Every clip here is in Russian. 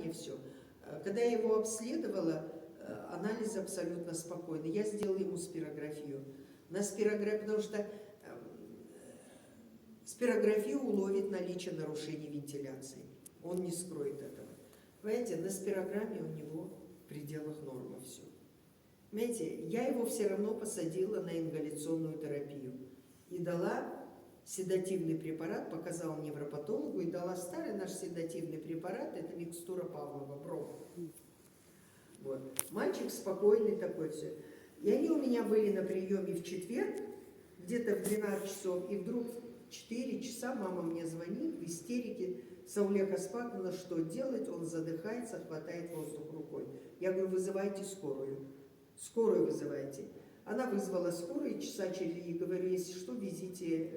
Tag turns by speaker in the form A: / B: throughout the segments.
A: дыхание, все. Когда я его обследовала, анализ абсолютно спокойный. Я сделала ему спирографию. На спирографию, потому что спирография уловит наличие нарушений вентиляции. Он не скроет этого. Понимаете, на спирограмме у него в пределах нормы все. Понимаете, я его все равно посадила на ингаляционную терапию и дала седативный препарат, показала невропатологу и дала старый наш седативный препарат, это микстура Павлова, бром. Вот. Мальчик спокойный такой все. И они у меня были на приеме в четверг, где-то в 12 часов, и вдруг в 4 часа мама мне звонит в истерике: Сауле Хаспаковна, что делать? Он задыхается, хватает воздух рукой. Я говорю, вызывайте скорую. Скорую вызывайте. Она вызвала скорую, и часа через, и говорю, если что, везите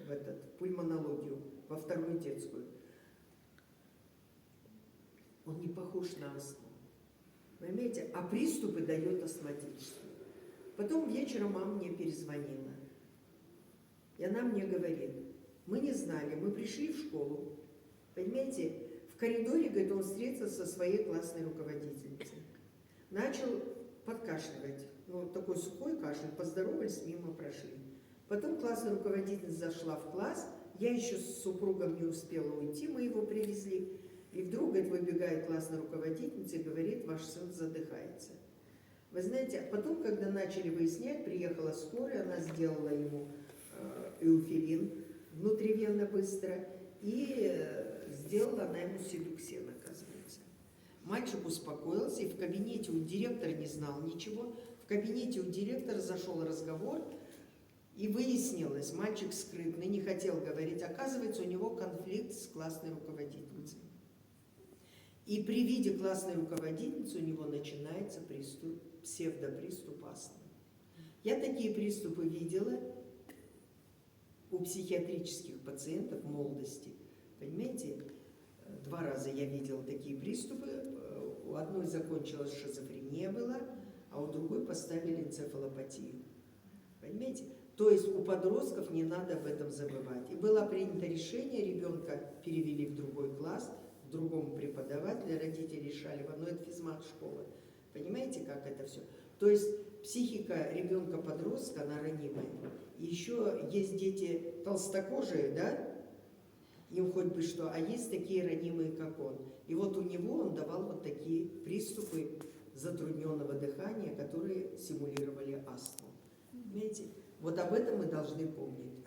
A: в пульмонологию, во вторую детскую. Он не похож на астму. Понимаете? А приступы дает астматические. Потом вечером мама мне перезвонила. И она мне говорит, мы не знали, мы пришли в школу. Понимаете, в коридоре, говорит, он встретился со своей классной руководительницей. Начал подкашливать. Ну, такой сухой кашель, поздоровались, мимо прошли. Потом классная руководительница зашла в класс, я еще с супругом не успела уйти, мы его привезли. И вдруг, говорит, выбегает классная руководительница и говорит, ваш сын задыхается. Вы знаете, а потом, когда начали выяснять, приехала скорая, она сделала ему эуфилин внутривенно быстро, и сделала она ему селюксен, оказывается. Мальчик успокоился, и в кабинете у директора не знал ничего. В кабинете у директора зашел разговор, и выяснилось, мальчик скрытный, не хотел говорить. Оказывается, у него конфликт с классной руководительницей. И при виде классной руководительницы у него начинается псевдоприступ астмы. Я такие приступы видела у психиатрических пациентов в молодости. Понимаете, 2 раза я видела такие приступы. У одной закончилась шизофрения была, а у другой поставили энцефалопатию. Понимаете? То есть у подростков не надо об этом забывать. И было принято решение, ребенка перевели в другой класс, к другому преподавателю, родители решали, но это физмат-школа. Понимаете, как это все? То есть психика ребенка-подростка, она ранимая. И еще есть дети толстокожие, да? Им хоть бы что, а есть такие ранимые, как он. И вот у него он давал вот такие приступы затрудненного дыхания, которые симулировали астму. Понимаете? Вот об этом мы должны помнить.